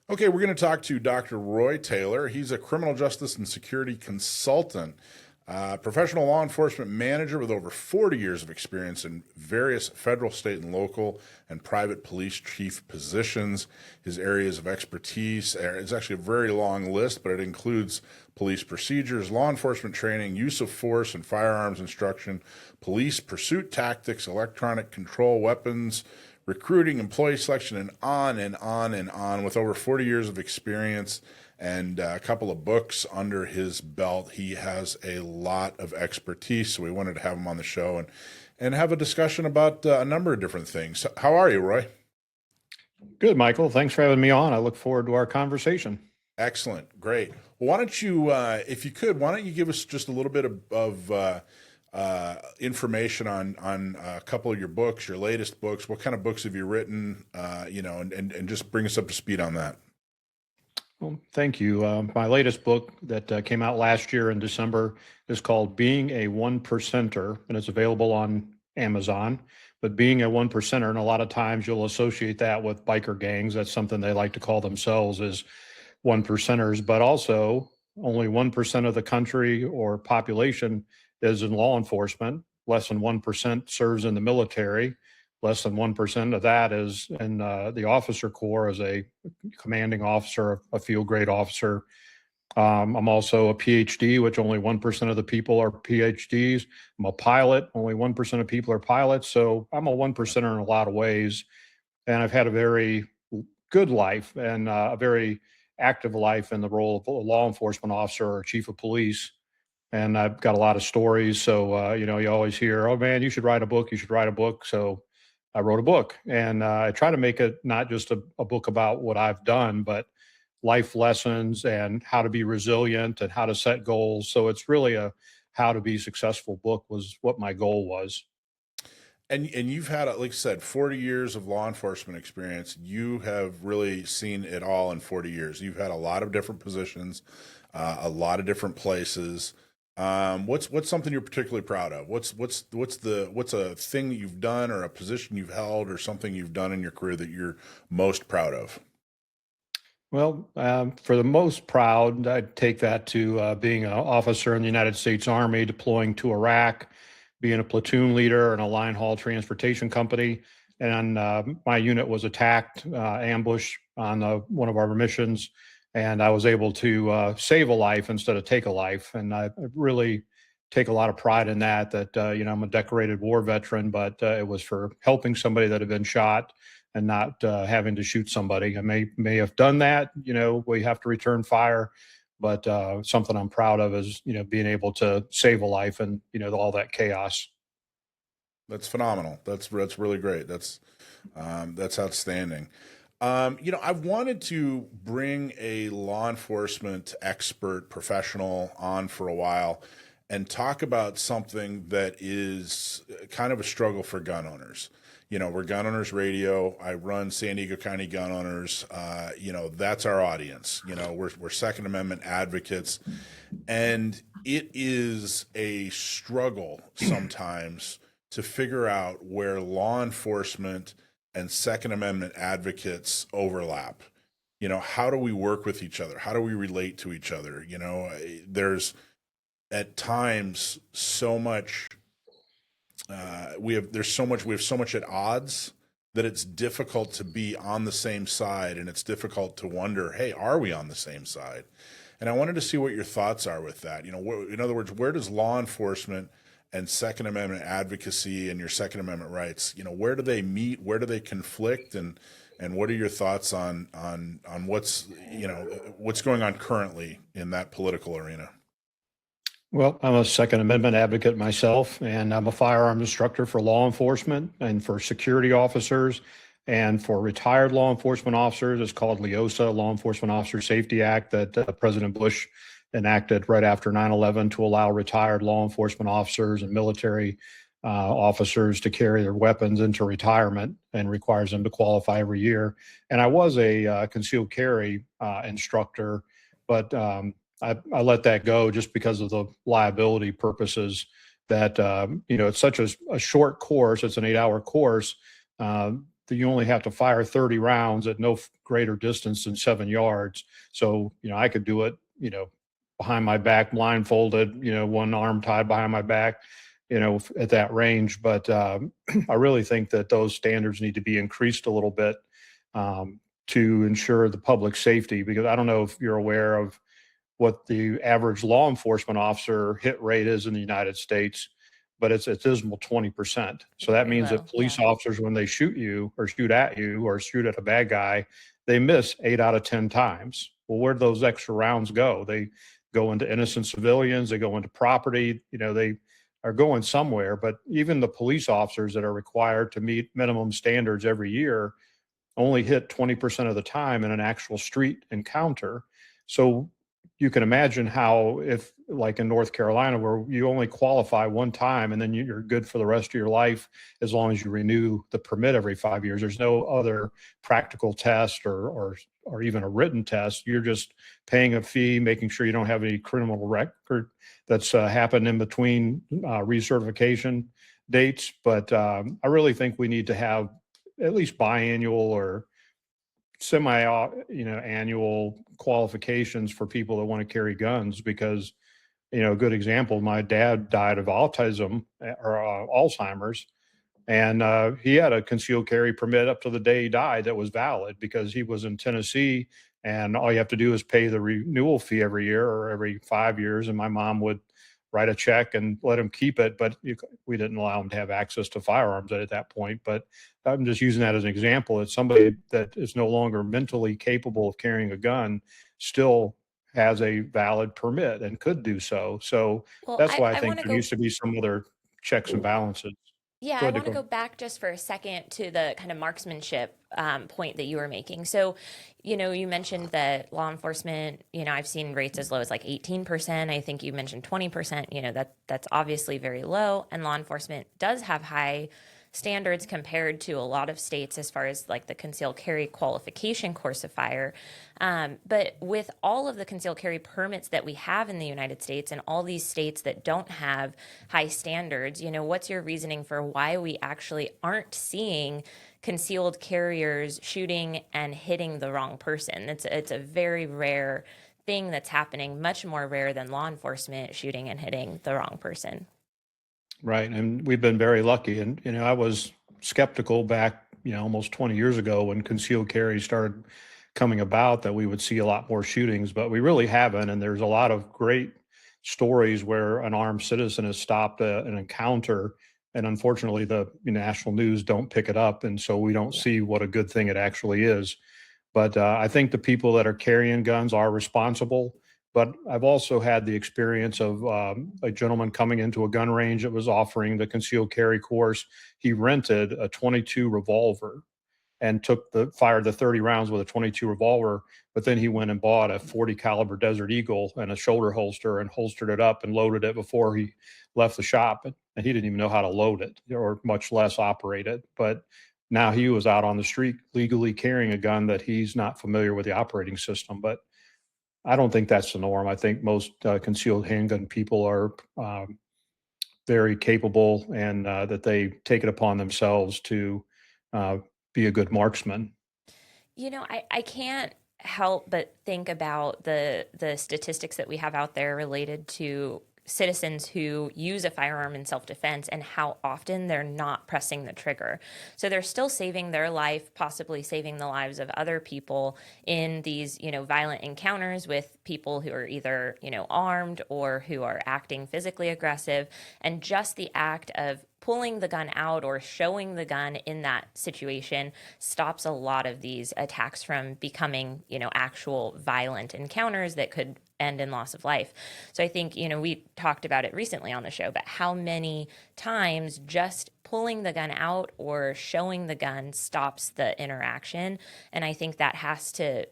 Okay, we're going to talk to Dr. Roy Taylor. He's a criminal justice and security consultant, professional law enforcement manager with over 40 years of experience in various federal, state, and local and private police chief positions. His areas of expertise is actually a very long list, but it includes police procedures, law enforcement training, use of force and firearms instruction, police pursuit tactics, electronic control weapons, recruiting, employee selection, and on and on and on. With over 40 years of experience and a couple of books under his belt, he has a lot of expertise. So we wanted to have him on the show and have a discussion about a number of different things. How are you, Roy? Good, Michael. Thanks for having me on. I look forward to our conversation. Excellent. Great. Well, why don't you, if you could, why don't you give us just a little bit of information on a couple of your books, your latest books. What kind of books have you written? And just bring us up to speed on that. Well, thank you. My latest book that came out last year in December is called Being a One Percenter, and it's available on Amazon. But being a one percenter, and a lot of times you'll associate that with biker gangs. That's something they like to call themselves, is one percenters. But also, only 1% of the country or population is in law enforcement. Less than 1% serves in the military. Less than 1% of that is in the officer corps as a commanding officer, a field grade officer. I'm also a PhD, which only 1% of the people are PhDs. I'm a pilot, only 1% of people are pilots. So I'm a one percenter in a lot of ways. And I've had a very good life and a very active life in the role of a law enforcement officer or chief of police. And I've got a lot of stories. So, you always hear, oh man, you should write a book. You should write a book. So I wrote a book, and I try to make it not just a book about what I've done, but life lessons and how to be resilient and how to set goals. So it's really a how to be successful book was what my goal was. And you've had, like I said, 40 years of law enforcement experience. You have really seen it all in 40 years. You've had a lot of different positions, a lot of different places. What's something you're particularly proud of? What's a thing that you've done or a position you've held or something you've done in your career that you're most proud of? Well, for the most proud, I'd take that to being an officer in the United States Army deploying to Iraq, being a platoon leader in a line haul transportation company. And my unit was attacked, ambushed on one of our missions. And I was able to save a life instead of take a life. And I really take a lot of pride in that, I'm a decorated war veteran, but it was for helping somebody that had been shot and not having to shoot somebody. I may have done that, we have to return fire, but something I'm proud of is, being able to save a life and, all that chaos. That's phenomenal. That's really great. That's outstanding. I've wanted to bring a law enforcement expert professional on for a while and talk about something that is kind of a struggle for gun owners. We're Gun Owners Radio. I run San Diego County Gun Owners. That's our audience. We're Second Amendment advocates, and it is a struggle sometimes to figure out where law enforcement and Second Amendment advocates overlap. How do we work with each other? How do we relate to each other? There's at times so much. We have so much at odds that it's difficult to be on the same side, and it's difficult to wonder, hey, are we on the same side? And I wanted to see what your thoughts are with that. In other words, where does law enforcement and Second Amendment advocacy and your Second Amendment rights, where do they meet? Where do they conflict? And what are your thoughts on what's going on currently in that political arena? Well, I'm a Second Amendment advocate myself, and I'm a firearms instructor for law enforcement and for security officers and for retired law enforcement officers. It's called LEOSA, Law Enforcement Officer Safety Act, that President Bush enacted right after 9/11 to allow retired law enforcement officers and military officers to carry their weapons into retirement, and requires them to qualify every year. And I was a concealed carry instructor, but I let that go just because of the liability purposes that, it's such a short course. It's an 8-hour course. you only have to fire 30 rounds at no greater distance than 7 yards. So, I could do it, behind my back, blindfolded, one arm tied behind my back, at that range. But I really think that those standards need to be increased a little bit, to ensure the public safety, because I don't know if you're aware of what the average law enforcement officer hit rate is in the United States, but it's a dismal 20%. So that Very means that low. police Yeah. officers, when they shoot you or shoot at you or shoot at a bad guy, they miss 8 out of 10 times. Well, where do those extra rounds go? They go into innocent civilians, they go into property, they are going somewhere. But even the police officers that are required to meet minimum standards every year only hit 20% of the time in an actual street encounter. So you can imagine how, if like in North Carolina, where you only qualify one time and then you're good for the rest of your life as long as you renew the permit every 5 years. There's no other practical test or even a written test. You're just paying a fee, making sure you don't have any criminal record that's happened in between recertification dates. But I really think we need to have at least biannual or semi, annual qualifications for people that want to carry guns, because, a good example, my dad died of autism or Alzheimer's, and he had a concealed carry permit up to the day he died that was valid because he was in Tennessee, and all you have to do is pay the renewal fee every year or every 5 years, and my mom would write a check and let him keep it, but we didn't allow him to have access to firearms at that point. But I'm just using that as an example. It's somebody that is no longer mentally capable of carrying a gun still has a valid permit and could do so. So Well, that's why I I want think to there go. needs to be some other checks and balances. Yeah, Go I ahead, want to Nicole. go back just for a second to the kind of marksmanship point that you were making. So, you mentioned that law enforcement, I've seen rates as low as like 18%. I think you mentioned 20%, that's obviously very low. And law enforcement does have high standards compared to a lot of states as far as like the concealed carry qualification course of fire. But with all of the concealed carry permits that we have in the United States and all these states that don't have high standards, what's your reasoning for why we actually aren't seeing concealed carriers shooting and hitting the wrong person? It's a very rare thing that's happening, much more rare than law enforcement shooting and hitting the wrong person. Right. And we've been very lucky. And, I was skeptical back, almost 20 years ago when concealed carry started coming about that we would see a lot more shootings, but we really haven't. And there's a lot of great stories where an armed citizen has stopped an encounter. And unfortunately, the national news don't pick it up. And so we don't Yeah. see what a good thing it actually is. But I think the people that are carrying guns are responsible. But I've also had the experience of a gentleman coming into a gun range that was offering the concealed carry course. He rented a 22 revolver and fired the 30 rounds with a 22 revolver, but then he went and bought a 40 caliber Desert Eagle and a shoulder holster and holstered it up and loaded it before he left the shop. And he didn't even know how to load it or much less operate it. But now he was out on the street legally carrying a gun that he's not familiar with the operating system. But I don't think that's the norm. I think most concealed handgun people are very capable, and that they take it upon themselves to uh, be a good marksman. I can't help but think about the statistics that we have out there related to citizens who use a firearm in self-defense and how often they're not pressing the trigger. So they're still saving their life, possibly saving the lives of other people in these, violent encounters with people who are either, armed or who are acting physically aggressive. And just the act of pulling the gun out or showing the gun in that situation stops a lot of these attacks from becoming, actual violent encounters that could end in loss of life. So I think, we talked about it recently on the show, but how many times just pulling the gun out or showing the gun stops the interaction. And I think that has to,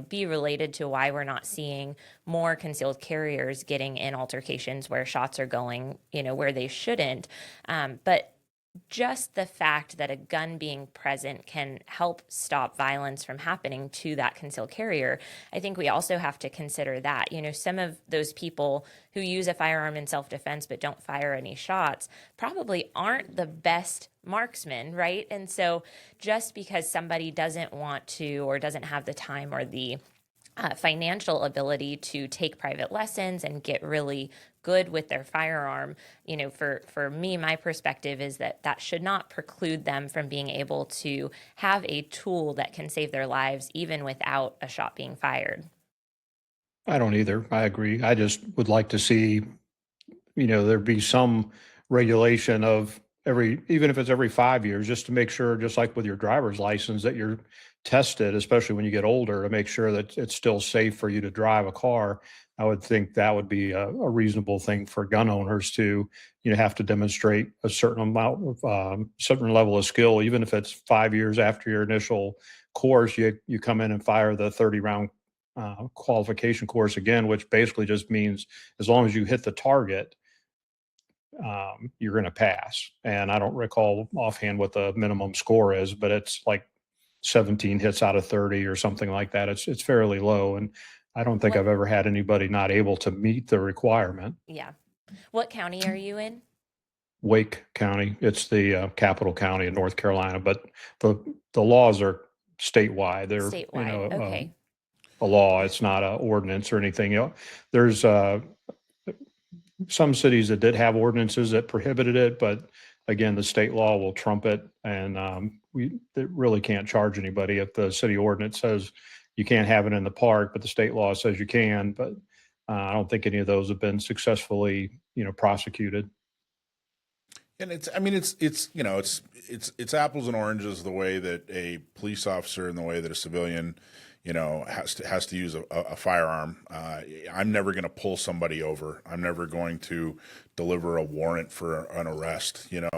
be related to why we're not seeing more concealed carriers getting in altercations where shots are going, where they shouldn't. But just the fact that a gun being present can help stop violence from happening to that concealed carrier, I think we also have to consider that. You know, some of those people who use a firearm in self-defense but don't fire any shots probably aren't the best marksmen, right? And so just because somebody doesn't want to or doesn't have the time or the financial ability to take private lessons and get really good with their firearm, you know, for me, my perspective is that that should not preclude them from being able to have a tool that can save their lives even without a shot being fired. I don't either. I agree. I just would like to see, there be some regulation of even if it's every 5 years, just to make sure, just like with your driver's license, that you're tested, especially when you get older, to make sure that it's still safe for you to drive a car. I would think that would be a reasonable thing for gun owners to, have to demonstrate a certain amount of certain level of skill, even if it's 5 years after your initial course, you come in and fire the 30-round qualification course again, which basically just means as long as you hit the target, you're going to pass. And I don't recall offhand what the minimum score is, but it's like 17 hits out of 30 or something like that. It's fairly low, and I don't think What, I've ever had anybody not able to meet the requirement. yeah. What county are you in? Wake County, it's the capital county in North Carolina, but the laws are statewide. They're Statewide. Okay. a law. It's not an ordinance or anything. There's some cities that did have ordinances that prohibited it, but again, the state law will trump it, and we really can't charge anybody if the city ordinance says you can't have it in the park, but the state law says you can. But I don't think any of those have been successfully, prosecuted. And I mean, it's apples and oranges the way that a police officer and the way that a civilian, has to use a firearm. I'm never going to pull somebody over. I'm never going to deliver a warrant for an arrest. You're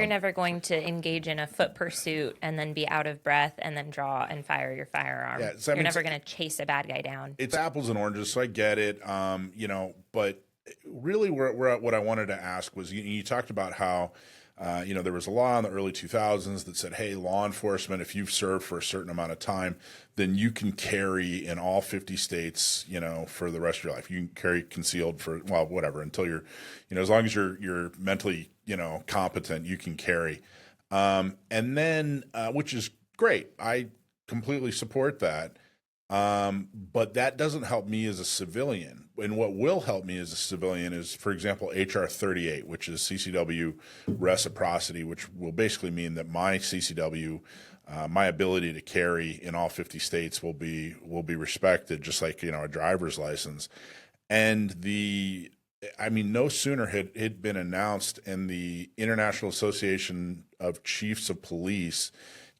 never going to engage in a foot pursuit and then be out of breath and then draw and fire your firearm. Yeah, so, You're never going to chase a bad guy down. It's apples and oranges, so I get it. But really, what I wanted to ask was, you talked about how, there was a law in the early 2000s that said, hey, law enforcement, if you've served for a certain amount of time, then you can carry in all 50 states, for the rest of your life. You can carry concealed for, well, whatever, until you're, as long as you're mentally, competent, you can carry. And then, which is great. I completely support that. But that doesn't help me as a civilian. And what will help me as a civilian is, for example, HR 38, which is CCW reciprocity, which will basically mean that my CCW, my ability to carry in all 50 states will be respected, just like, a driver's license. And no sooner had it been announced, and the International Association of Chiefs of Police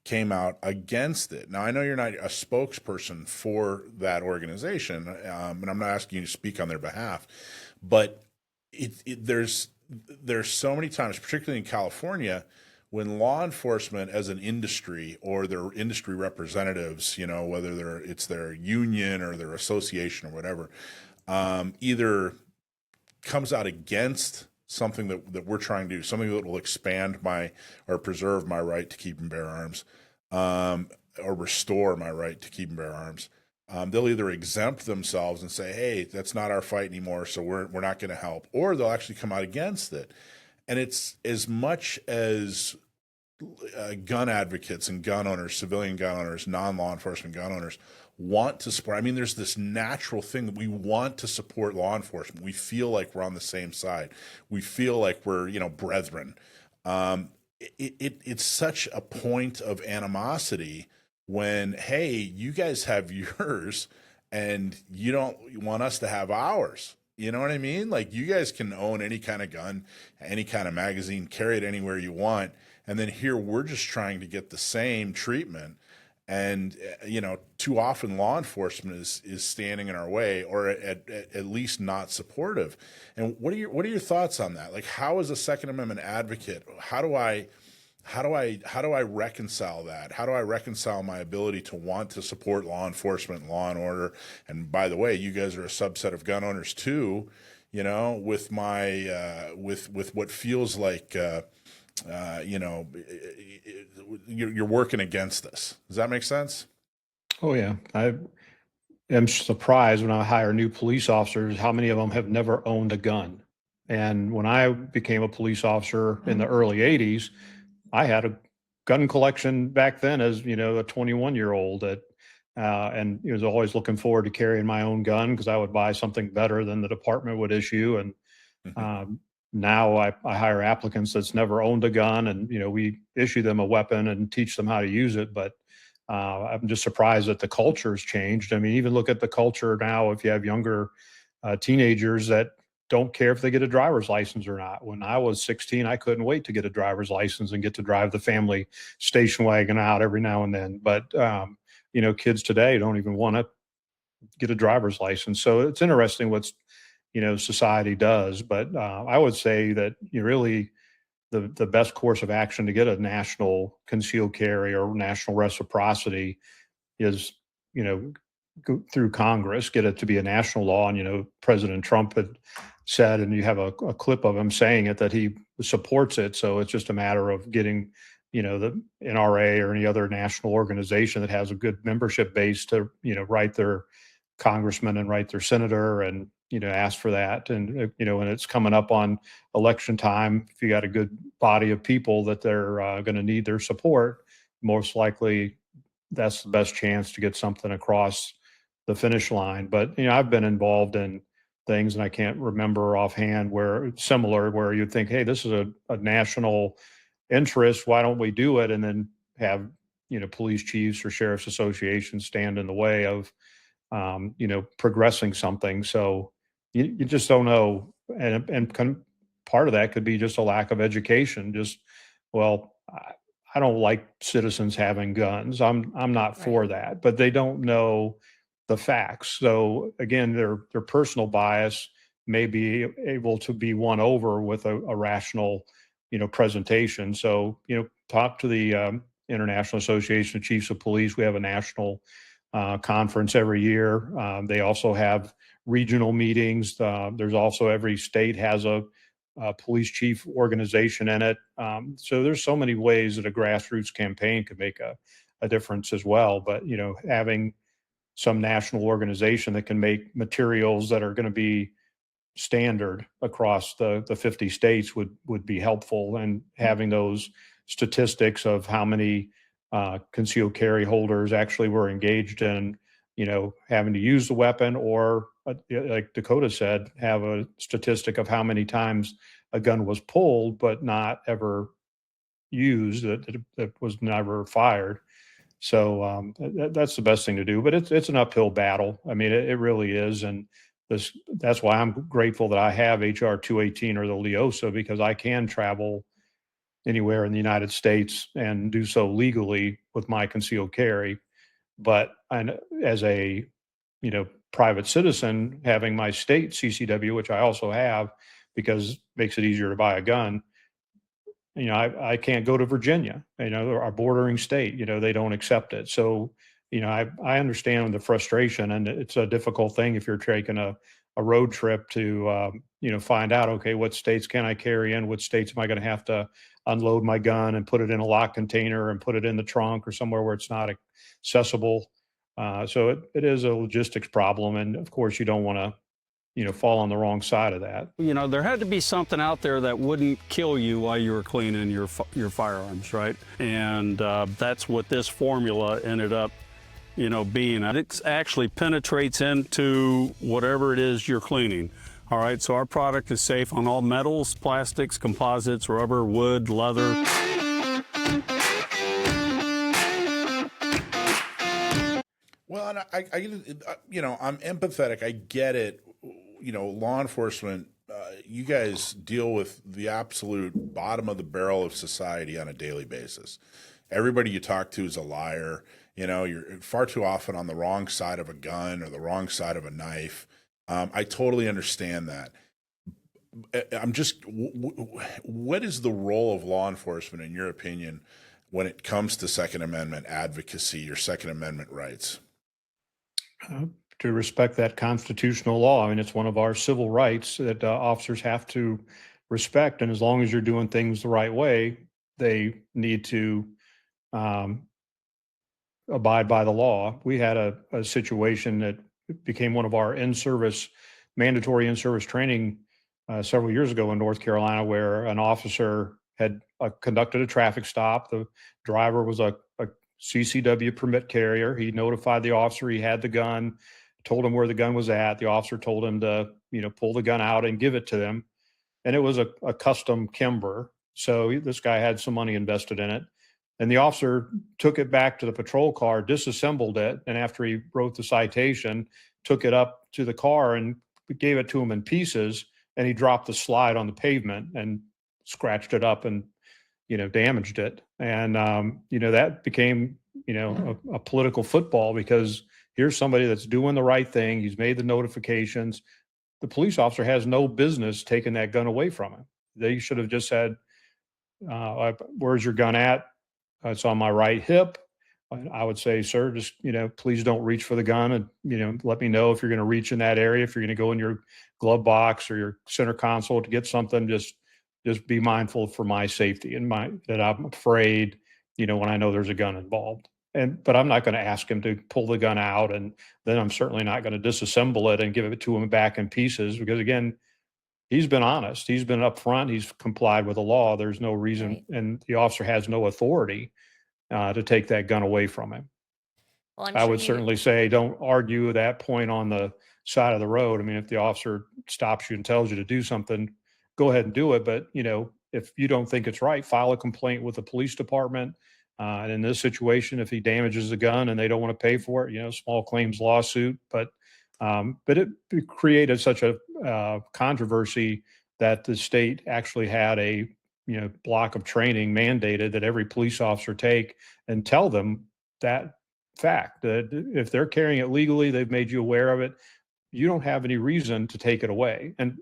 came out against it. Now, I know you're not a spokesperson for that organization, and I'm not asking you to speak on their behalf, but there's so many times, particularly in California, when law enforcement as an industry or their industry representatives, whether it's their union or their association or whatever, either comes out against something that we're trying to do, something that will expand or preserve my right to keep and bear arms, or restore my right to keep and bear arms. They'll either exempt themselves and say, hey, that's not our fight anymore, so we're not going to help, or they'll actually come out against it. And it's as much as gun advocates and gun owners, civilian gun owners, non-law enforcement gun owners want to support. I mean, there's this natural thing that we want to support law enforcement. We feel like we're on the same side. We feel like we're, brethren. It's such a point of animosity when, hey, you guys have yours and you don't want us to have ours. You know what I mean? Like, you guys can own any kind of gun, any kind of magazine, carry it anywhere you want. And then here we're just trying to get the same treatment. And, too often law enforcement is standing in our way, or at least not supportive. And what are your thoughts on that? Like, how, as a Second Amendment advocate, how do I reconcile that? How do I reconcile my ability to want to support law enforcement, law and order? And by the way, you guys are a subset of gun owners too, with my with what feels like you know, you're working against this. Does that make sense? Oh yeah, I am surprised when I hire new police officers how many of them have never owned a gun. And when I became a police officer in the early '80s, I had a gun collection back then as, a 21-year-old and was always looking forward to carrying my own gun because I would buy something better than the department would issue. And Mhm. um, now I hire applicants that's never owned a gun, and we issue them a weapon and teach them how to use it. But I'm just surprised that the culture's changed. I mean, even look at the culture now. If you have younger teenagers that don't care if they get a driver's license or not. When I was 16, I couldn't wait to get a driver's license and get to drive the family station wagon out every now and then. But kids today don't even want to get a driver's license. So it's interesting what's society does. But I would say that you really the best course of action to get a national concealed carry or national reciprocity is you know go through Congress, get it to be a national law. And President Trump had said, and you have a clip of him saying it, that he supports it. So it's just a matter of getting the NRA or any other national organization that has a good membership base to write their congressman and write their senator and ask for that. And when it's coming up on election time, if you got a good body of people that they're going to need their support, most likely that's the best chance to get something across the finish line. But I've been involved in things, and I can't remember offhand where similar, where you'd think, hey, this is a national interest, why don't we do it? And then have police chiefs or sheriff's associations stand in the way of progressing something. So you just don't know. And part of that could be just a lack of education. Just, well, I don't like citizens having guns. I'm not Right. for that, but they don't know the facts. So again, their personal bias may be able to be won over with a rational, presentation. So, talk to the International Association of Chiefs of Police. We have a national conference every year. They also have regional meetings. There's also every state has a police chief organization in it. So there's so many ways that a grassroots campaign could make a difference as well. But having some national organization that can make materials that are going to be standard across the 50 states would be helpful, and having those statistics of how many concealed carry holders actually were engaged in having to use the weapon, or like Dakota said, have a statistic of how many times a gun was pulled but not ever used, that was never fired. So that's the best thing to do. But it's an uphill battle. I mean, it really is. And that's why I'm grateful that I have HR 218 or the LEOSA, because I can travel anywhere in the United States and do so legally with my concealed carry. But as a private citizen, having my state CCW, which I also have, because it makes it easier to buy a gun, I can't go to Virginia, our bordering state, they don't accept it. So, I understand the frustration, and it's a difficult thing if you're taking a road trip to, find out, okay, what states can I carry in? What states am I going to have to unload my gun and put it in a locked container and put it in the trunk or somewhere where it's not accessible? So it is a logistics problem. And of course, you don't want to fall on the wrong side of that. There had to be something out there that wouldn't kill you while you were cleaning your firearms, right? And that's what this formula ended up, being. It actually penetrates into whatever it is you're cleaning. All right, so our product is safe on all metals, plastics, composites, rubber, wood, leather. Well, and I'm empathetic. I get it. Law enforcement, you guys deal with the absolute bottom of the barrel of society on a daily basis. Everybody you talk to is a liar. You're far too often on the wrong side of a gun or the wrong side of a knife. I totally understand that. I'm just, what is the role of law enforcement, in your opinion, when it comes to Second Amendment advocacy or Second Amendment rights? To respect that constitutional law. I mean, it's one of our civil rights that officers have to respect. And as long as you're doing things the right way, they need to abide by the law. We had a situation that became one of our mandatory in-service training several years ago in North Carolina, where an officer had conducted a traffic stop. The driver was a CCW permit carrier. He notified the officer he had the gun, told him where the gun was at. The officer told him to, pull the gun out and give it to them. And it was a custom Kimber. So this guy had some money invested in it. And the officer took it back to the patrol car, disassembled it, and after he wrote the citation, took it up to the car and gave it to him in pieces, and he dropped the slide on the pavement and scratched it up and, damaged it. And, that became, a political football, because here's somebody that's doing the right thing. He's made the notifications. The police officer has no business taking that gun away from him. They should have just said, where's your gun at? It's on my right hip. I would say, sir, just, please don't reach for the gun, and, let me know if you're going to reach in that area. If you're going to go in your glove box or your center console to get something, just be mindful for my safety and that I'm afraid, when I know there's a gun involved. But I'm not going to ask him to pull the gun out, and then I'm certainly not going to disassemble it and give it to him back in pieces, because again, he's been honest. He's been upfront. He's complied with the law. There's no reason, Right. and the officer has no authority to take that gun away from him. Well, I'm I sure would certainly say don't argue that point on the side of the road. I mean, if the officer stops you and tells you to do something, go ahead and do it. But, if you don't think it's right, file a complaint with the police department. And in this situation, if he damages the gun and they don't want to pay for it, small claims lawsuit. But it created such a controversy that the state actually had a block of training mandated that every police officer take and tell them that fact, that if they're carrying it legally, they've made you aware of it, you don't have any reason to take it away. And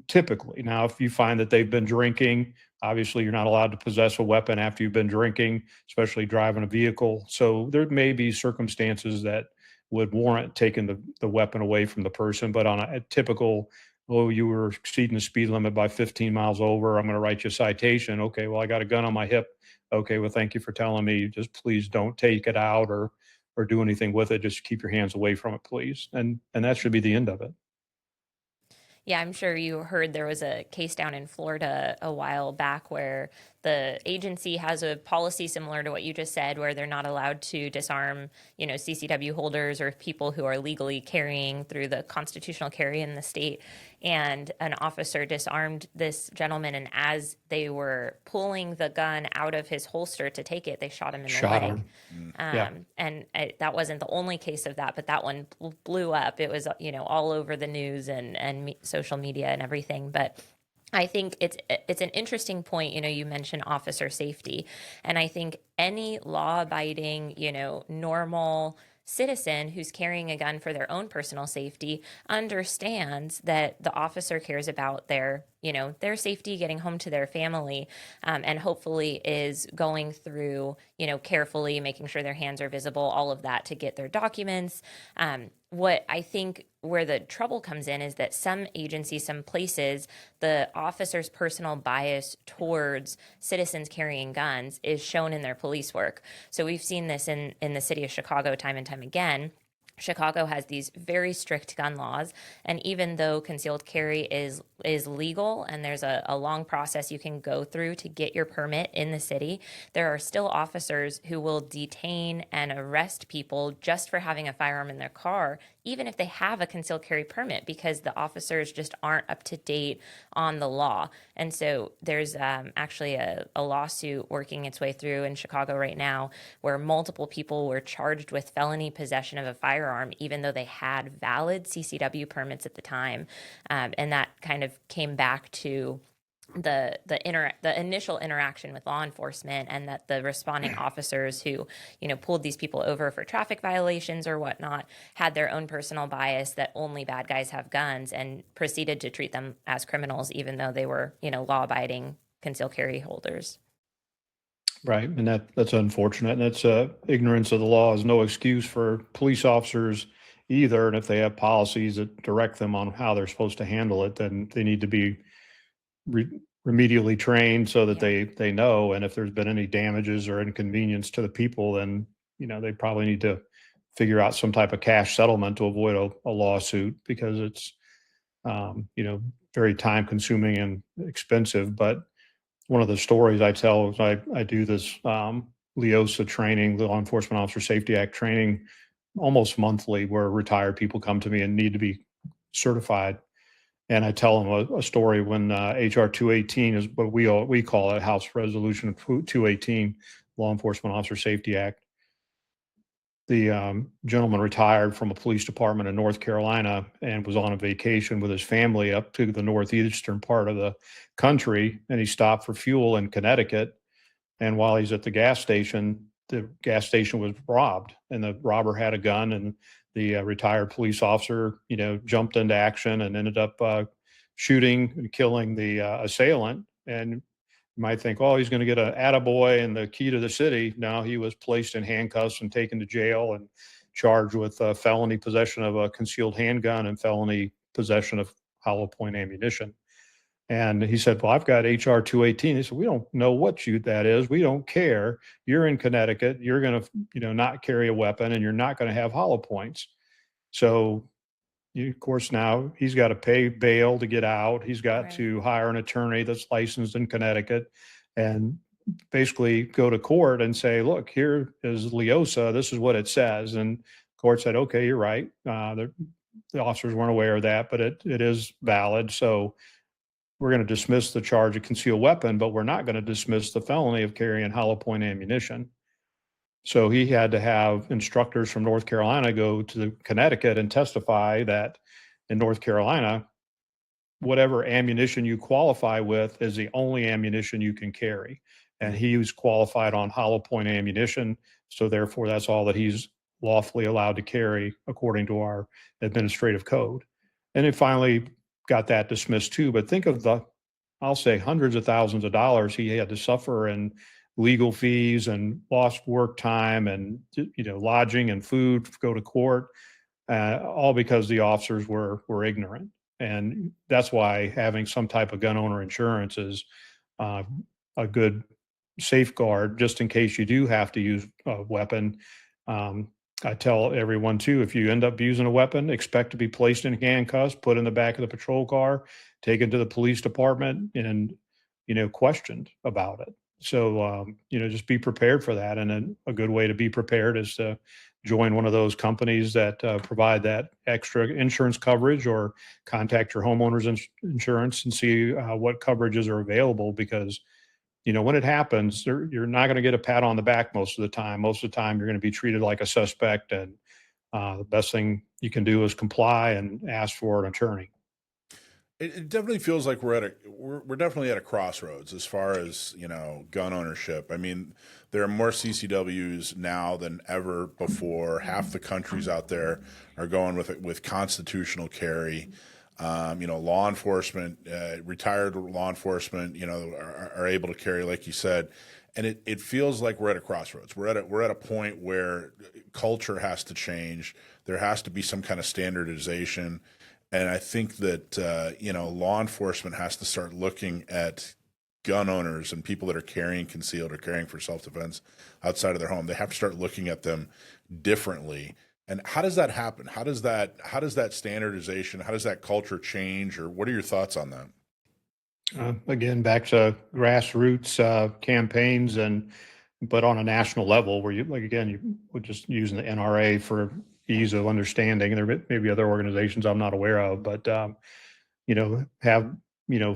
typically, now, if you find that they've been drinking, obviously you're not allowed to possess a weapon after you've been drinking, especially driving a vehicle. So there may be circumstances that would warrant taking the weapon away from the person. But on a typical, you were exceeding the speed limit by 15 miles over, I'm going to write you a citation. Okay, well, I got a gun on my hip. Okay, well, thank you for telling me. Just please don't take it out or do anything with it. Just keep your hands away from it, please. And that should be the end of it. Yeah, I'm sure you heard there was a case down in Florida a while back where the agency has a policy similar to what you just said, where they're not allowed to disarm, CCW holders or people who are legally carrying through the constitutional carry in the state. And an officer disarmed this gentleman, and as they were pulling the gun out of his holster to take it, they shot him in the leg. Yeah. And that wasn't the only case of that, but that one blew up. It was, all over the news and social media and everything. But I think it's an interesting point. You mentioned officer safety, and I think any law-abiding, normal citizen who's carrying a gun for their own personal safety understands that the officer cares about their safety, getting home to their family, and hopefully is going through, carefully making sure their hands are visible, all of that to get their documents. What I think where the trouble comes in is that some agencies, some places, the officer's personal bias towards citizens carrying guns is shown in their police work. So we've seen this in the city of Chicago time and time again. Chicago has these very strict gun laws, and even though concealed carry is legal and there's a long process you can go through to get your permit in the city, there are still officers who will detain and arrest people just for having a firearm in their car, even if they have a concealed carry permit, because the officers just aren't up to date on the law. And so there's actually a lawsuit working its way through in Chicago right now where multiple people were charged with felony possession of a firearm, even though they had valid CCW permits at the time. And that kind of came back to the initial interaction with law enforcement, and that the responding officers who pulled these people over for traffic violations or whatnot had their own personal bias that only bad guys have guns, and proceeded to treat them as criminals even though they were law-abiding concealed carry holders. Right, and that's unfortunate, and that's ignorance of the law is no excuse for police officers either. And if they have policies that direct them on how they're supposed to handle it, then they need to be remedially trained so that Yeah. they know, and if there's been any damages or inconvenience to the people, then they probably need to figure out some type of cash settlement to avoid a lawsuit, because it's very time consuming and expensive. But one of the stories I tell is I do this LEOSA training, the Law Enforcement Officer Safety Act training, almost monthly, where retired people come to me and need to be certified. And I tell them a story when HR 218 is what we call it, House Resolution 218, Law Enforcement Officer Safety Act. The gentleman retired from a police department in North Carolina and was on a vacation with his family up to the northeastern part of the country, and he stopped for fuel in Connecticut. And while he's at the gas station was robbed, and the robber had a gun, and the retired police officer, jumped into action and ended up shooting and killing the assailant. And you might think, oh, he's going to get an attaboy and the key to the city. No, he was placed in handcuffs and taken to jail and charged with felony possession of a concealed handgun and felony possession of hollow point ammunition. And he said, well, I've got HR 218. He said, we don't know what that is. We don't care. You're in Connecticut. You're going to, not carry a weapon, and you're not going to have hollow points. So, of course, now he's got to pay bail to get out. He's got Right. to hire an attorney that's licensed in Connecticut and basically go to court and say, look, here is LEOSA. This is what it says. And court said, okay, you're right. The officers weren't aware of that, but it is valid. So we're going to dismiss the charge of concealed weapon, but we're not going to dismiss the felony of carrying hollow point ammunition. So he had to have instructors from North Carolina go to Connecticut and testify that in North Carolina, whatever ammunition you qualify with is the only ammunition you can carry. And he was qualified on hollow point ammunition. So therefore, that's all that he's lawfully allowed to carry according to our administrative code. And it finally got that dismissed too. But think of I'll say hundreds of thousands of dollars he had to suffer in legal fees and lost work time and lodging and food, go to court, all because the officers were ignorant. And that's why having some type of gun owner insurance is a good safeguard, just in case you do have to use a weapon. I tell everyone too, if you end up using a weapon, expect to be placed in handcuffs, put in the back of the patrol car, taken to the police department, and questioned about it. So just be prepared for that. And then a good way to be prepared is to join one of those companies that provide that extra insurance coverage, or contact your homeowner's insurance and see what coverages are available, because when it happens, you're not going to get a pat on the back most of the time. Most of the time, you're going to be treated like a suspect, and the best thing you can do is comply and ask for an attorney. It definitely feels like we're definitely at a crossroads as far as gun ownership. I mean, there are more CCWs now than ever before. Half the countries out there are going with constitutional carry. Law enforcement, retired law enforcement, are able to carry, like you said, and it feels like we're at a crossroads. We're at a point where culture has to change. There has to be some kind of standardization. And I think that, law enforcement has to start looking at gun owners and people that are carrying concealed or carrying for self-defense outside of their home. They have to start looking at them differently. And how does that happen? How does that standardization, how does that culture change, or what are your thoughts on that? Again, back to grassroots campaigns, but on a national level, where you would just using the NRA for ease of understanding. And there may be other organizations I'm not aware of, but have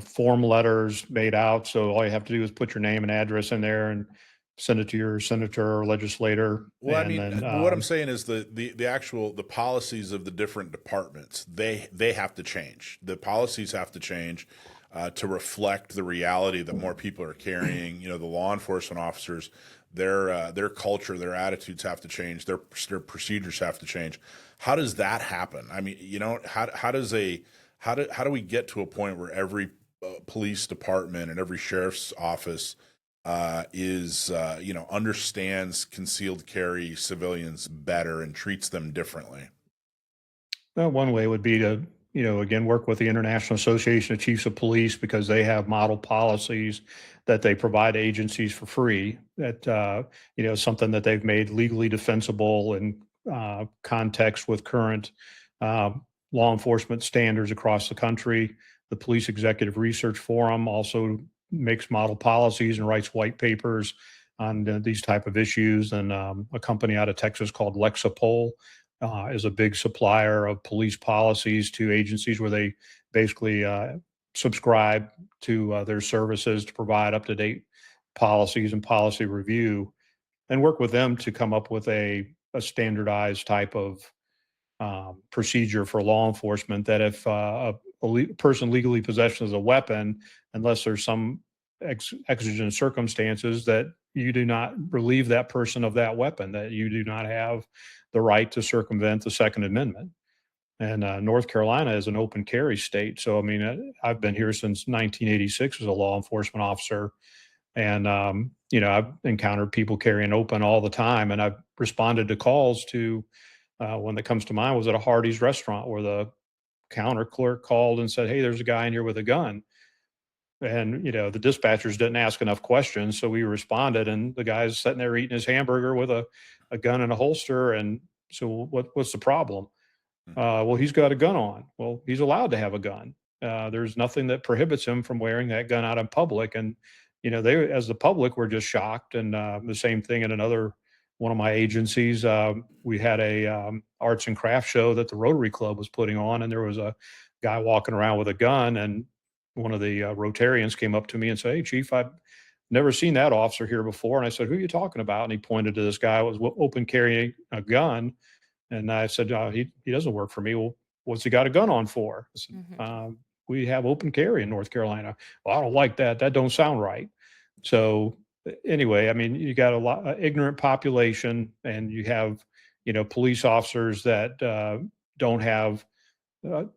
form letters made out. So all you have to do is put your name and address in there and send it to your senator or legislator. Well, and I mean, then, what I'm saying is the policies of the different departments, they have to change. The policies have to change to reflect the reality that more people are carrying. The law enforcement officers, their culture, their attitudes have to change. Their procedures have to change. How does that happen? I mean, how do we get to a point where every police department and every sheriff's office understands concealed carry civilians better and treats them differently? well, one way would be to again, work with the International Association of Chiefs of Police because they have model policies that they provide agencies for free. That something that they've made legally defensible in context with current law enforcement standards across the country. The Police Executive Research Forum also makes model policies and writes white papers on these type of issues. And a company out of Texas called Lexapol is a big supplier of police policies to agencies where they basically subscribe to their services to provide up-to-date policies and policy review, and work with them to come up with a standardized type of procedure for law enforcement that if person legally possesses a weapon, unless there's some exigent circumstances, that you do not relieve that person of that weapon, that you do not have the right to circumvent the Second Amendment. And North Carolina is an open carry state. So, I mean, I've been here since 1986 as a law enforcement officer. And, I've encountered people carrying open all the time. And I've responded to calls to one that comes to mind was at a Hardee's restaurant where the counter clerk called and said, "Hey, there's a guy in here with a gun." And, the dispatchers didn't ask enough questions. So we responded, and the guy's sitting there eating his hamburger with a gun in a holster. And so what's the problem? Well, he's got a gun on. Well, he's allowed to have a gun. There's nothing that prohibits him from wearing that gun out in public. And, they, as the public, were just shocked. And the same thing in another one of my agencies. We had a arts and crafts show that the Rotary Club was putting on, and there was a guy walking around with a gun. And one of the Rotarians came up to me and said, "Hey, Chief, I've never seen that officer here before." And I said, "Who are you talking about?" And he pointed to this guy who was open carrying a gun. And I said, he doesn't work for me. Well, what's he got a gun on for? I said, we have open carry in North Carolina. Well, I don't like that. That don't sound right. So anyway, I mean, you got a lot ignorant population, and you have, police officers that don't have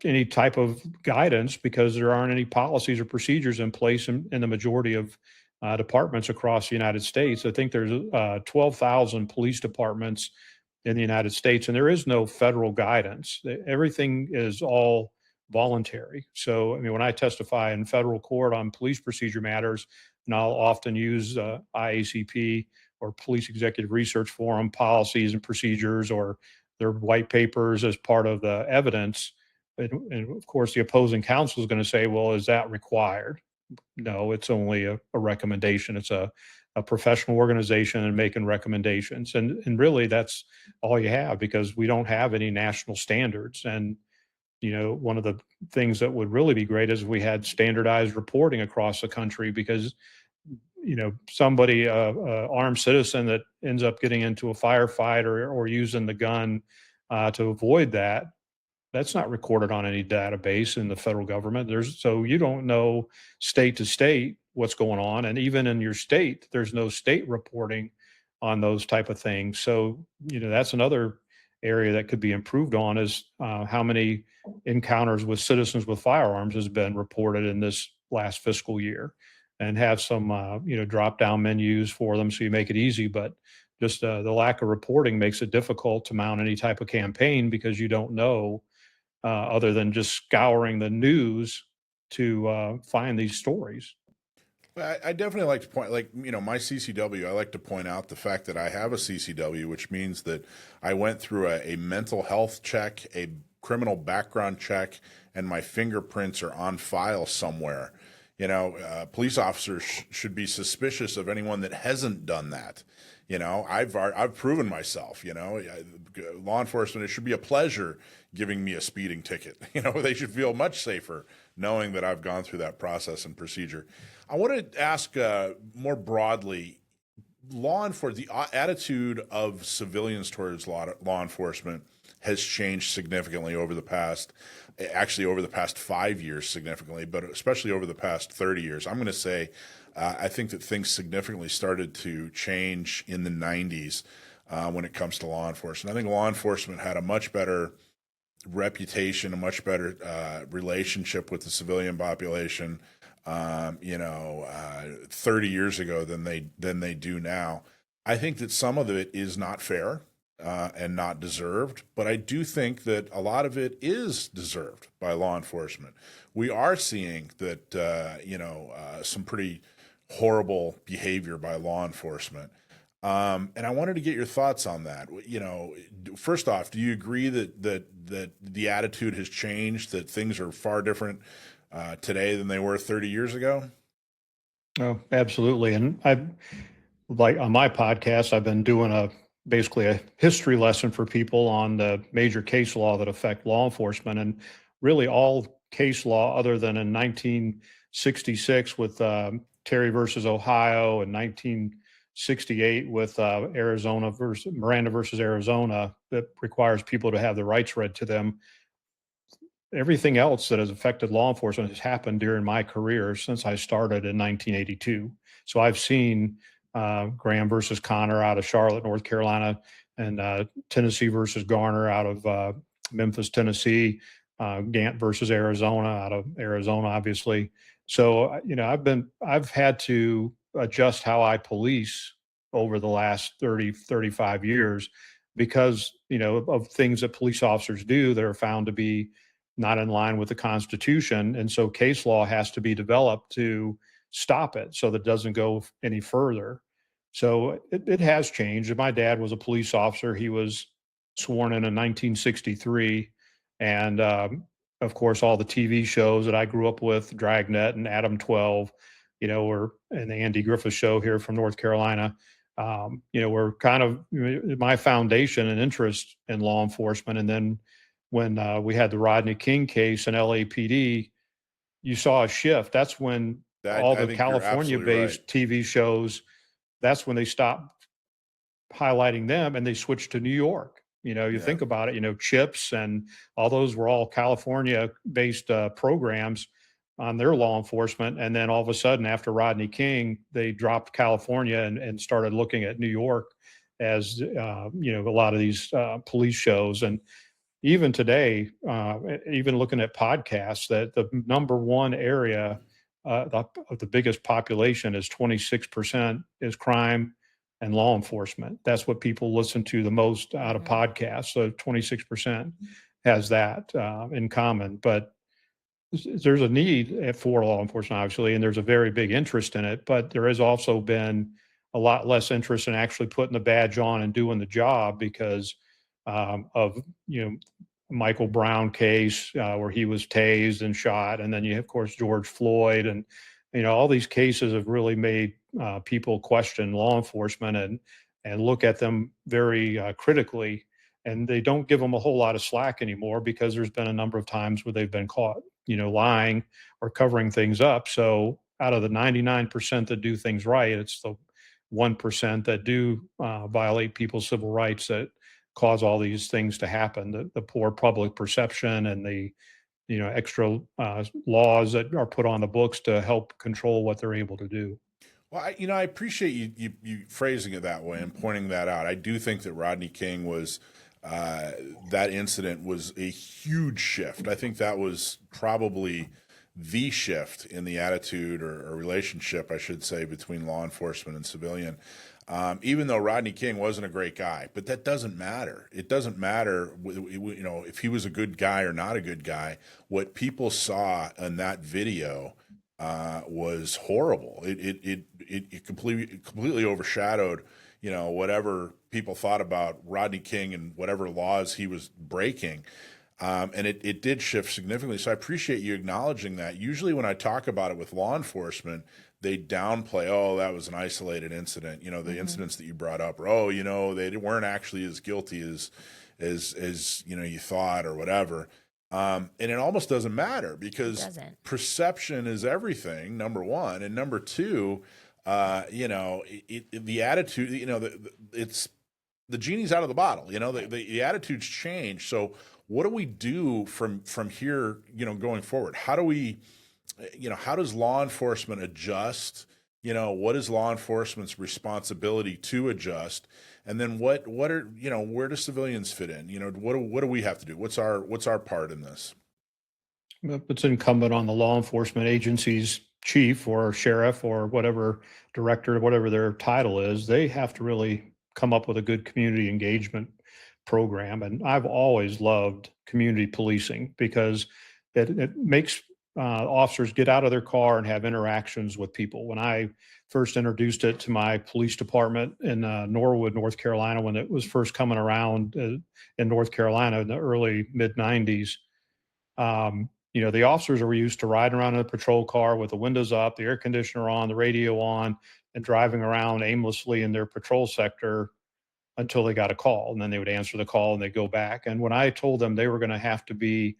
any type of guidance because there aren't any policies or procedures in place in the majority of departments across the United States. I think there's 12,000 police departments in the United States, and there is no federal guidance. Everything is all voluntary. So, I mean, when I testify in federal court on police procedure matters, and I'll often use IACP or Police Executive Research Forum policies and procedures or their white papers as part of the evidence. And of course, the opposing counsel is going to say, well, is that required? No, it's only a recommendation. It's a professional organization and making recommendations. And really that's all you have, because we don't have any national standards. And, one of the things that would really be great is if we had standardized reporting across the country, because, somebody, armed citizen that ends up getting into a firefight or using the gun to avoid that, that's not recorded on any database in the federal government. So you don't know state to state what's going on. And even in your state, there's no state reporting on those type of things. So, that's another area that could be improved on is how many encounters with citizens with firearms has been reported in this last fiscal year, and have some, drop down menus for them so you make it easy. But just the lack of reporting makes it difficult to mount any type of campaign because you don't know other than just scouring the news to find these stories. I definitely like to point, my CCW, I like to point out the fact that I have a CCW, which means that I went through a mental health check, a criminal background check, and my fingerprints are on file somewhere. Police officers should be suspicious of anyone that hasn't done that. I've proven myself. Law enforcement, it should be a pleasure giving me a speeding ticket. They should feel much safer knowing that I've gone through that process and procedure. I want to ask more broadly, the attitude of civilians towards law enforcement has changed significantly over the past 5 years significantly, but especially over the past 30 years. I'm going to say I think that things significantly started to change in the 90s when it comes to law enforcement. I think law enforcement had a much better reputation, a much better relationship with the civilian population 30 years ago than they do now. I think that some of it is not fair. and not deserved, but I do think that a lot of it is deserved by law enforcement. We are seeing that, some pretty horrible behavior by law enforcement. And I wanted to get your thoughts on that. First off, do you agree that the attitude has changed, that things are far different today than they were 30 years ago? Oh, absolutely. And like on my podcast, I've been doing basically a history lesson for people on the major case law that affect law enforcement, and really all case law other than in 1966 with Terry versus Ohio and 1968 with Miranda versus Arizona, that requires people to have their rights read to them. Everything else that has affected law enforcement has happened during my career since I started in 1982. So I've seen Graham versus Connor out of Charlotte, North Carolina, and Tennessee versus Garner out of Memphis, Tennessee, Gant versus Arizona out of Arizona, obviously. So, I've had to adjust how I police over the last 30, 35 years because, of things that police officers do that are found to be not in line with the Constitution. And so case law has to be developed to stop it so that it doesn't go any further. So it has changed. My dad was a police officer. He was sworn in 1963. And of course, all the TV shows that I grew up with, Dragnet and Adam 12, or and the Andy Griffith Show here from North Carolina, were kind of my foundation and interest in law enforcement. And then when we had the Rodney King case in LAPD, you saw a shift. That's when all the California-based TV shows, that's when they stopped highlighting them and they switched to New York. You think about it, CHIPS and all those were all California-based programs on their law enforcement. And then all of a sudden, after Rodney King, they dropped California and started looking at New York as, a lot of these police shows. And even today, even looking at podcasts, that the number one area of the biggest population is 26% is crime and law enforcement. That's what people listen to the most out of podcasts. So 26% has that in common. But there's a need for law enforcement, obviously, and there's a very big interest in it. But there has also been a lot less interest in actually putting the badge on and doing the job because of Michael Brown case where he was tased and shot, and then you have, of course, George Floyd, and all these cases have really made people question law enforcement and look at them very critically, and they don't give them a whole lot of slack anymore because there's been a number of times where they've been caught lying or covering things up. So out of the 99% that do things right, it's the 1% that do violate people's civil rights that cause all these things to happen. The poor public perception and the extra laws that are put on the books to help control what they're able to do. Well, I appreciate you phrasing it that way and pointing that out. I do think that Rodney King was that incident was a huge shift. I think that was probably the shift in the attitude or relationship, I should say, between law enforcement and civilian. Even though Rodney King wasn't a great guy, but that doesn't matter. It doesn't matter, if he was a good guy or not a good guy. What people saw in that video was horrible. It completely overshadowed, whatever people thought about Rodney King and whatever laws he was breaking. And it did shift significantly. So I appreciate you acknowledging that. Usually when I talk about it with law enforcement, they downplay, oh, that was an isolated incident. The incidents that you brought up, or, they weren't actually as guilty as you thought or whatever. And it almost doesn't matter because perception is everything, number one. And number two, the attitude, it's the genie's out of the bottle, the attitudes change. So what do we do from here, going forward? How do we, how does law enforcement adjust? What is law enforcement's responsibility to adjust? And then what are, where do civilians fit in? What do we have to do? What's our part in this? It's incumbent on the law enforcement agency's chief or sheriff or whatever director, whatever their title is. They have to really come up with a good community engagement program. And I've always loved community policing because it makes officers get out of their car and have interactions with people. When I first introduced it to my police department in Norwood, North Carolina, when it was first coming around in North Carolina in the early mid 90s, the officers were used to riding around in a patrol car with the windows up, the air conditioner on, the radio on, and driving around aimlessly in their patrol sector until they got a call. And then they would answer the call and they'd go back. And when I told them they were going to have to be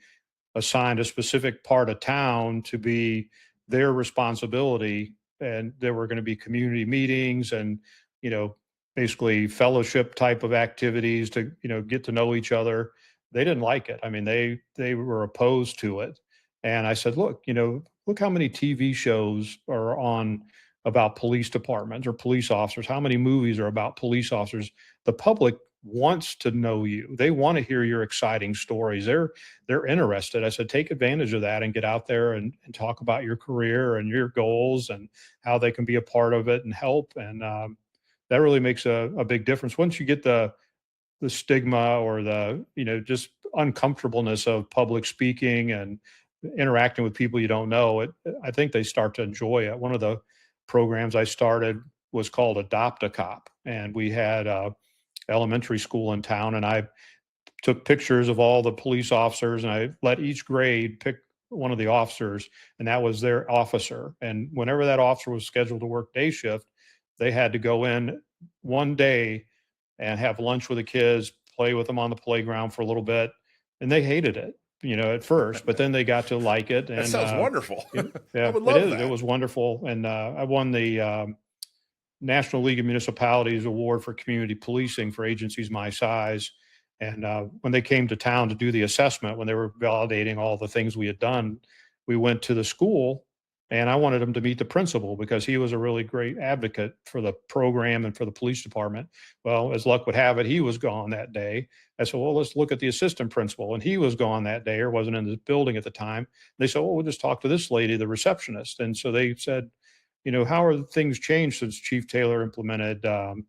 assigned a specific part of town to be their responsibility, and there were going to be community meetings and, basically fellowship type of activities to, get to know each other, they didn't like it. I mean, they were opposed to it. And I said, look, look how many TV shows are on about police departments or police officers. How many movies are about police officers? The public wants to know you. They want to hear your exciting stories. They're interested. I said, take advantage of that and get out there and talk about your career and your goals and how they can be a part of it and help. And that really makes a big difference. Once you get the stigma or the, just uncomfortableness of public speaking and interacting with people you don't know, I think they start to enjoy it. One of the programs I started was called Adopt a Cop. And we had elementary school in town, and I took pictures of all the police officers and I let each grade pick one of the officers, and that was their officer. And whenever that officer was scheduled to work day shift, they had to go in one day and have lunch with the kids, play with them on the playground for a little bit. And they hated it, at first, but then they got to like it. And That sounds wonderful. Yeah, I would love that. It was wonderful. And I won the National League of Municipalities Award for community policing for agencies my size. And when they came to town to do the assessment, when they were validating all the things we had done, we went to the school and I wanted them to meet the principal because he was a really great advocate for the program and for the police department. Well, as luck would have it, he was gone that day. I said, well, let's look at the assistant principal. And he was gone that day or wasn't in the building at the time. They said, well, we'll just talk to this lady, the receptionist. And so they said, how are things changed since Chief Taylor implemented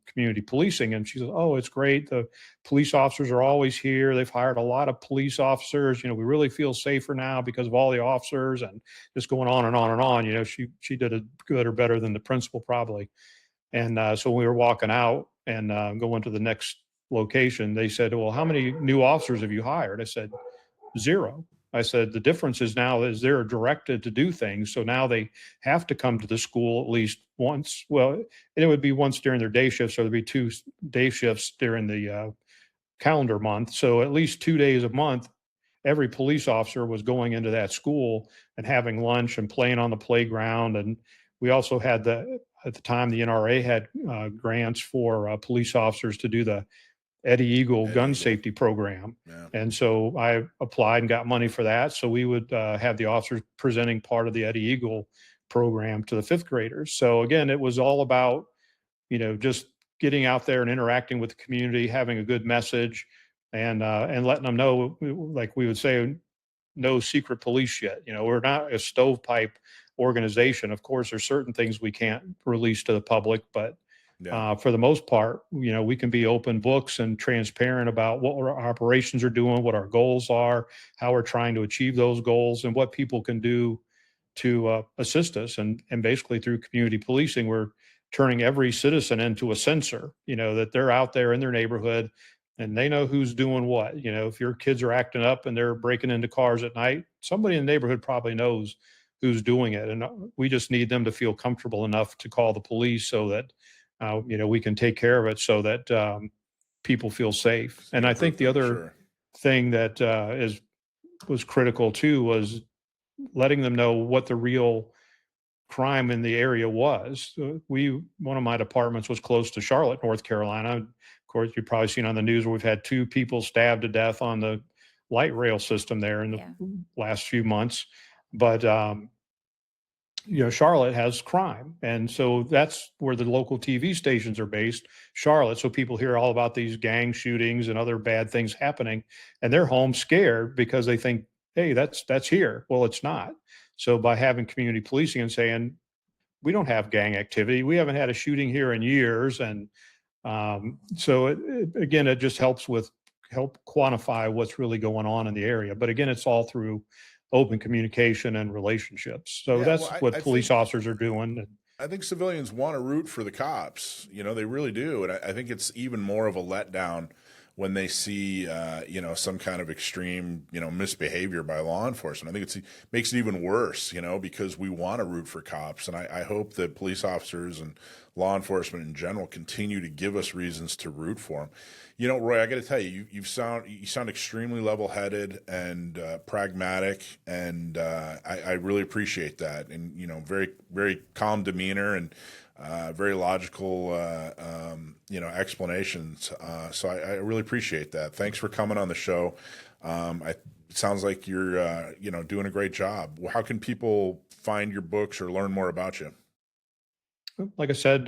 community policing? And she said, oh, it's great. The police officers are always here. They've hired a lot of police officers. We really feel safer now because of all the officers, and just going on and on and on. She did a good or better than the principal probably. And so when we were walking out and going to the next location, they said, well, how many new officers have you hired? I said, 0. I said, the difference is now is they're directed to do things. So now they have to come to the school at least once. Well, and it would be once during their day shifts, so there'd be 2 day shifts during the calendar month. So at least 2 days a month, every police officer was going into that school and having lunch and playing on the playground. And we also had at the time, the NRA had grants for police officers to do the IEGO gun safety program. Yeah. And so I applied and got money for that. So we would have the officers presenting part of the IEGO program to the 5th graders. So again, it was all about, just getting out there and interacting with the community, having a good message and letting them know, like we would say, no secret police shit. We're not a stovepipe organization. Of course, there's certain things we can't release to the public, but for the most part, we can be open books and transparent about what our operations are doing, what our goals are, how we're trying to achieve those goals, and what people can do to assist us. And basically through community policing, we're turning every citizen into a sensor, that they're out there in their neighborhood and they know who's doing what. If your kids are acting up and they're breaking into cars at night, somebody in the neighborhood probably knows who's doing it. And we just need them to feel comfortable enough to call the police so that we can take care of it so that people feel safe. And I think the other thing that was critical too was letting them know what the real crime in the area was. One of my departments was close to Charlotte, North Carolina. Of course, you've probably seen on the news where we've had 2 people stabbed to death on the light rail system there in the last few months. But Charlotte has crime. And so that's where the local TV stations are based, Charlotte. So people hear all about these gang shootings and other bad things happening, and they're home scared because they think, hey, that's here. Well, it's not. So by having community policing and saying, we don't have gang activity, we haven't had a shooting here in years. And so it just helps with help quantify what's really going on in the area. But again, it's all through open communication and relationships. So Yeah, that's well, what I police think officers are doing. I think civilians want to root for the cops. You know, they really do, and I think it's even more of a letdown when they see, some kind of extreme, misbehavior by law enforcement. I think it makes it even worse, because we want to root for cops, and I hope that police officers and law enforcement in general continue to give us reasons to root for them. Roy, I got to tell you, you sound extremely level-headed and pragmatic, and I really appreciate that. And very very calm demeanor and very logical, explanations. So I really appreciate that. Thanks for coming on the show. It sounds like you're, doing a great job. How can people find your books or learn more about you? Like I said,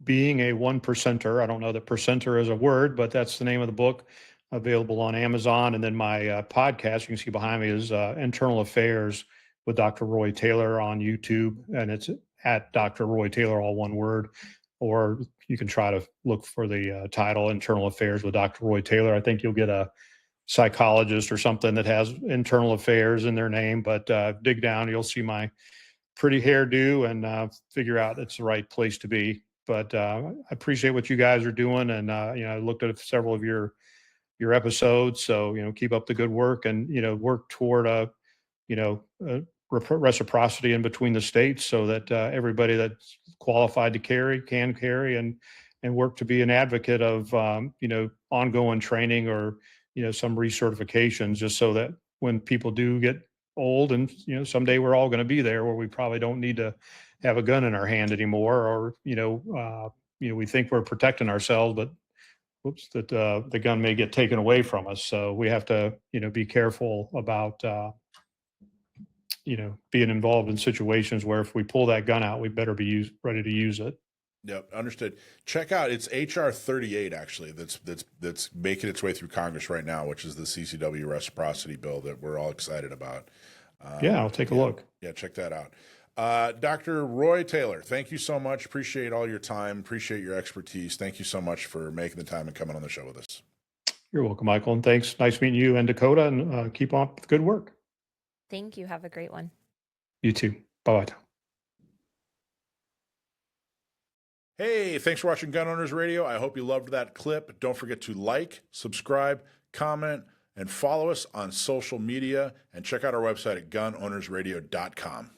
being a one percenter, I don't know that percenter is a word, but that's the name of the book, available on Amazon. And then my podcast, you can see behind me, is Internal Affairs with Dr. Roy Taylor on YouTube. And it's at Dr. Roy Taylor, all one word. Or you can try to look for the title, Internal Affairs with Dr. Roy Taylor. I think you'll get a psychologist or something that has internal affairs in their name, but dig down, you'll see my pretty hairdo and figure out it's the right place to be. But I appreciate what you guys are doing, and I looked at several of your episodes. So keep up the good work, and work toward a reciprocity in between the states, so that everybody that's qualified to carry can carry, and work to be an advocate of ongoing training or some recertifications, just so that when people do get old, and someday we're all going to be there where we probably don't need to have a gun in our hand anymore, or we think we're protecting ourselves, but whoops, that the gun may get taken away from us. So we have to be careful about being involved in situations where if we pull that gun out, we better be ready to use it. Yep, understood. Check out, it's HR 38 actually that's making its way through Congress right now, which is the CCW reciprocity bill that we're all excited about. Yeah, I'll take a look. Yeah, check that out. Dr. Roy Taylor, thank you so much. Appreciate all your time. Appreciate your expertise. Thank you so much for making the time and coming on the show with us. You're welcome, Michael, and thanks. Nice meeting you and Dakota, and keep on the good work. Thank you. Have a great one. You too. Bye-bye. Hey, thanks for watching Gun Owners Radio. I hope you loved that clip. Don't forget to like, subscribe, comment, and follow us on social media, and check out our website at gunownersradio.com.